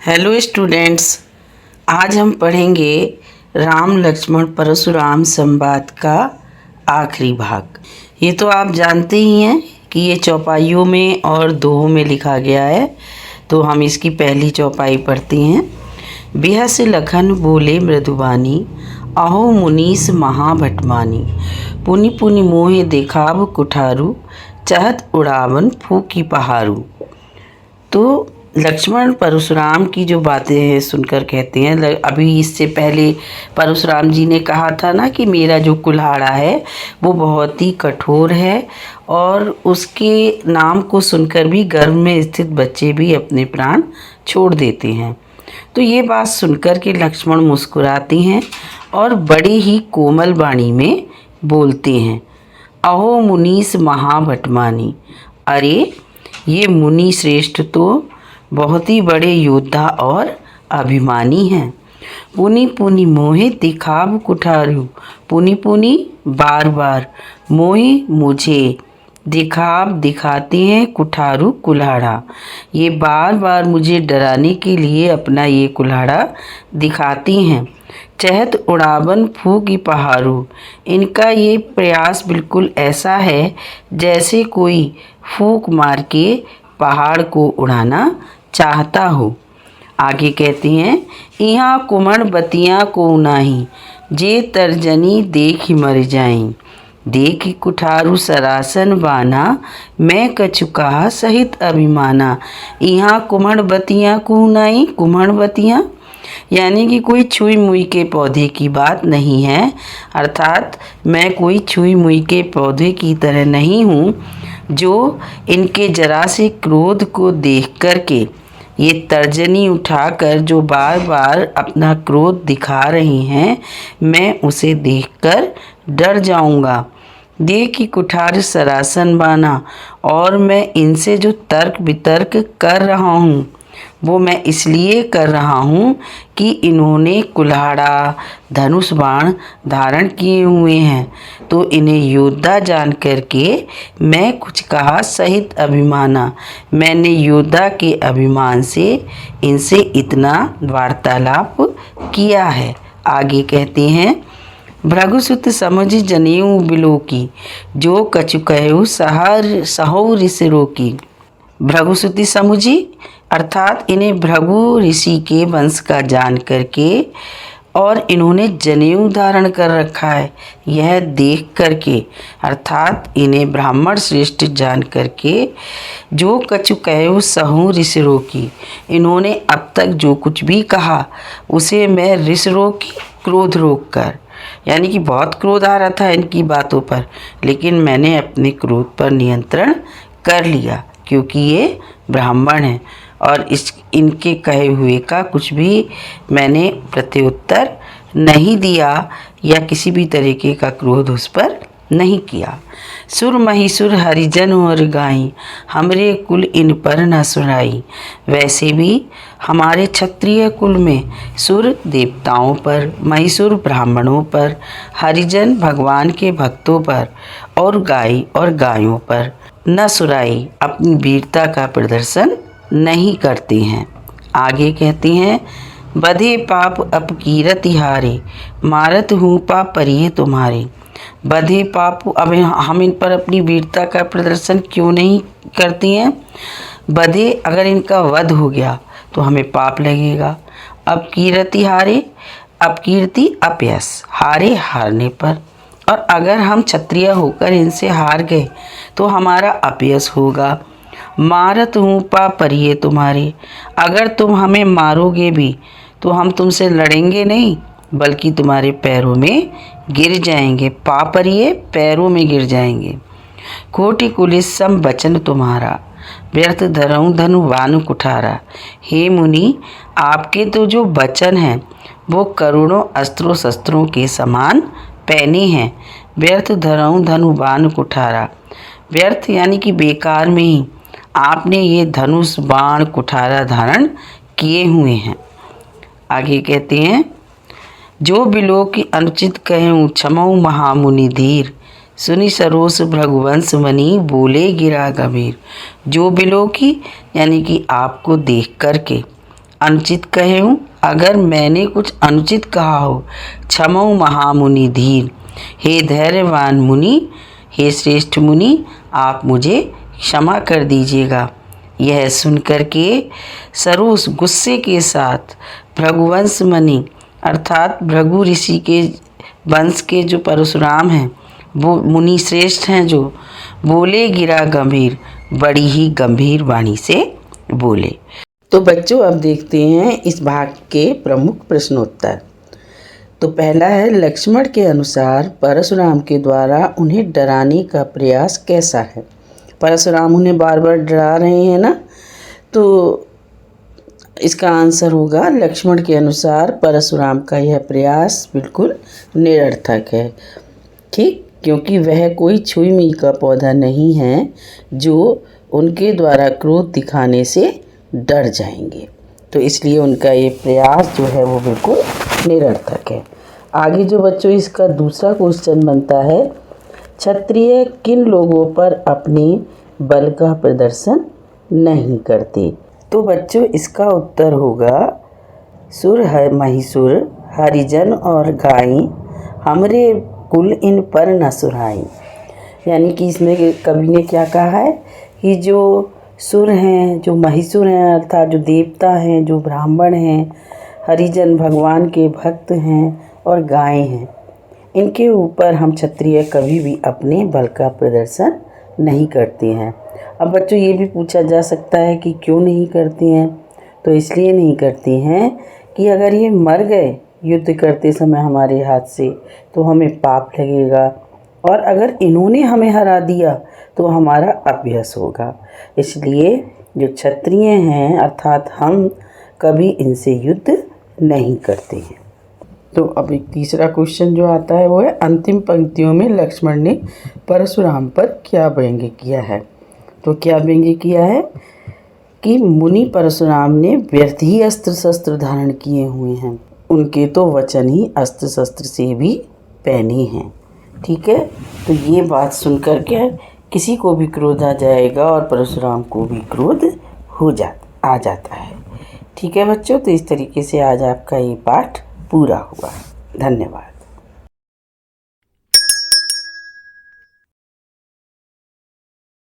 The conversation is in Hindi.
हेलो स्टूडेंट्स, आज हम पढ़ेंगे राम लक्ष्मण परशुराम संवाद का आखिरी भाग। ये तो आप जानते ही हैं कि ये चौपाइयों में और दोहों में लिखा गया है, तो हम इसकी पहली चौपाई पढ़ते हैं। बिहस लखन बोले मृदुबानी, अहो मुनीस महाभटमानी, पुनि पुनि मोहे देखाव कुठारू, चहत उड़ावन फूकी पहारू। तो लक्ष्मण परशुराम की जो बातें हैं सुनकर कहते हैं, अभी इससे पहले परशुराम जी ने कहा था ना कि मेरा जो कुल्हाड़ा है वो बहुत ही कठोर है और उसके नाम को सुनकर भी गर्भ में स्थित बच्चे भी अपने प्राण छोड़ देते हैं। तो ये बात सुनकर के लक्ष्मण मुस्कुराते हैं और बड़े ही कोमल वाणी में बोलते हैं, अहो मुनीस महाभटमानी। अरे ये मुनि श्रेष्ठ तो बहुत ही बड़े योद्धा और अभिमानी हैं। पुनि पुनि मोहे दिखाव कुठारू, पुनि पुनि बार बार, मोहे मुझे, दिखाव दिखाते हैं, कुठारू कुल्हाड़ा, ये बार बार मुझे डराने के लिए अपना ये कुल्हाड़ा दिखाती हैं। चहत उड़ावन फूकी पहारू, इनका ये प्रयास बिल्कुल ऐसा है जैसे कोई फूक मार के पहाड़ को उड़ाना चाहता हो। आगे कहते हैं, यहाँ कुमण बतियाँ को नाही, जे तर्जनी देख मर जाई, देख कुठारू सरासन बाना, मैं कछुका सहित अभिमाना। यहाँ कुमण बतियाँ को नाही, कुमण बतियाँ यानी कि कोई छुई मुई के पौधे की बात नहीं है, अर्थात मैं कोई छुई मुई के पौधे की तरह नहीं हूँ जो इनके जरा से क्रोध को देख कर के, ये तर्जनी उठाकर जो बार बार अपना क्रोध दिखा रही हैं, मैं उसे देखकर डर जाऊंगा। देखी कुठार सरासन बाना, और मैं इनसे जो तर्क वितर्क कर रहा हूँ वो मैं इसलिए कर रहा हूँ कि इन्होंने कुल्हाड़ा धनुष बाण धारण किए हुए हैं, तो इन्हें योद्धा जान करके मैं कुछ कहा सहित अभिमाना, मैंने योद्धा के अभिमान से इनसे इतना वार्तालाप किया है। आगे कहते हैं, भृगुसुत समझ जनेऊ बिलोकी, जो कछु कहु सहो ऋषि रोकी। भृगुसुति समुझी अर्थात इन्हें भृगु ऋषि के वंश का जान करके और इन्होंने जनेऊ धारण कर रखा है, यह देख करके अर्थात इन्हें ब्राह्मण श्रेष्ठ जान करके, जो कछु कहो सहु ऋषि रोकी, इन्होंने अब तक जो कुछ भी कहा उसे मैं ऋषि रोकी, क्रोध रोक कर, यानी कि बहुत क्रोध आ रहा था इनकी बातों पर, लेकिन मैंने अपने क्रोध पर नियंत्रण कर लिया क्योंकि ये ब्राह्मण हैं और इनके कहे हुए का कुछ भी मैंने प्रत्युत्तर नहीं दिया या किसी भी तरीके का क्रोध उस पर नहीं किया। सुर महिसुर हरिजन और गाई, हमरे कुल इन पर न सुनाई। वैसे भी हमारे क्षत्रिय कुल में सुर देवताओं पर, महिसुर ब्राह्मणों पर, हरिजन भगवान के भक्तों पर और गाय और गायों पर न सुराई अपनी वीरता का प्रदर्शन नहीं करते हैं। आगे कहते हैं, बधे पाप अपकीरत हारे, मारत हूँ पाप परिये तुम्हारे। बधे पाप, अब हम इन पर अपनी वीरता का प्रदर्शन क्यों नहीं करती हैं? बधे, अगर इनका वध हो गया तो हमें पाप लगेगा। अपकीरति हारे, अपकीर्ति अपयश, हारे हारने पर, और अगर हम क्षत्रिय होकर इनसे हार गए तो हमारा अपयश होगा। मारत हूँ पा परिये तुम्हारे, अगर तुम हमें मारोगे भी तो हम तुमसे लड़ेंगे नहीं बल्कि तुम्हारे पैरों में गिर जाएंगे। पा परिये, पैरों में गिर जाएंगे। कोटि कुलिस सम वचन तुम्हारा, व्यर्थ धरऊँ धनु वानु कुठारा। हे मुनि, आपके तो जो वचन हैं वो करोड़ों अस्त्रों शस्त्रों के समान पहने हैं। व्यर्थ धरऊँ धनु बाण कुठारा, व्यर्थ यानी कि बेकार में ही आपने ये धनुष बाण कुठारा धारण किए हुए हैं। आगे कहते हैं, जो बिलो की अनुचित कहूँ क्षमऊ महामुनि धीर, सुनि सरोस भृगुवंश मनी, बोले गिरा गंभीर। जो बिलो की यानी कि आपको देख करके अनुचित कहे हूँ। अगर मैंने कुछ अनुचित कहा हो, क्षमौ महामुनि धीर। हे धैर्यवान मुनि, हे श्रेष्ठ मुनि, आप मुझे क्षमा कर दीजिएगा। यह सुनकर के सरोज गुस्से के साथ भृगुवंश मुनि अर्थात भृगु ऋषि के वंश के जो परशुराम हैं, वो मुनि श्रेष्ठ हैं, जो बोले गिरा गंभीर, बड़ी ही गंभीर वाणी से बोले। तो बच्चों अब देखते हैं इस भाग के प्रमुख प्रश्नोत्तर। तो पहला है, लक्ष्मण के अनुसार परशुराम के द्वारा उन्हें डराने का प्रयास कैसा है। परशुराम उन्हें बार बार डरा रहे हैं ना, तो इसका आंसर होगा लक्ष्मण के अनुसार परशुराम का यह प्रयास बिल्कुल निरर्थक है। ठीक, क्योंकि वह कोई छुई मुई का पौधा नहीं है जो उनके द्वारा क्रोध दिखाने से डर जाएंगे, तो इसलिए उनका ये प्रयास जो है वो बिल्कुल निरर्थक है। आगे जो बच्चों इसका दूसरा क्वेश्चन बनता है, क्षत्रिय किन लोगों पर अपने बल का प्रदर्शन नहीं करते। तो बच्चों इसका उत्तर होगा, सुर है महिसुर हरिजन और गाई, हमरे कुल इन पर न सुहाई। यानी कि इसमें कवि ने क्या कहा है कि जो सुर हैं, जो महिसुर हैं अर्थात जो देवता हैं, जो ब्राह्मण हैं, हरिजन भगवान के भक्त हैं और गायें हैं, इनके ऊपर हम क्षत्रिय कभी भी अपने बल का प्रदर्शन नहीं करते हैं। अब बच्चों ये भी पूछा जा सकता है कि क्यों नहीं करते हैं। तो इसलिए नहीं करते हैं कि अगर ये मर गए युद्ध करते समय हमारे हाथ से तो हमें पाप लगेगा, और अगर इन्होंने हमें हरा दिया तो हमारा अपयश होगा। इसलिए जो क्षत्रिय हैं अर्थात हम कभी इनसे युद्ध नहीं करते हैं। तो अब एक तीसरा क्वेश्चन जो आता है वो है, अंतिम पंक्तियों में लक्ष्मण ने परशुराम पर क्या व्यंग्य किया है। तो क्या व्यंग्य किया है कि मुनि परशुराम ने व्यर्थ ही अस्त्र शस्त्र धारण किए हुए हैं, उनके तो वचन ही अस्त्र शस्त्र से भी पैने हैं। ठीक है, तो ये बात सुनकर के किसी को भी क्रोध आ जाएगा और परशुराम को भी क्रोध आ जाता है। ठीक है बच्चों, तो इस तरीके से आज आपका ये पाठ पूरा हुआ। धन्यवाद।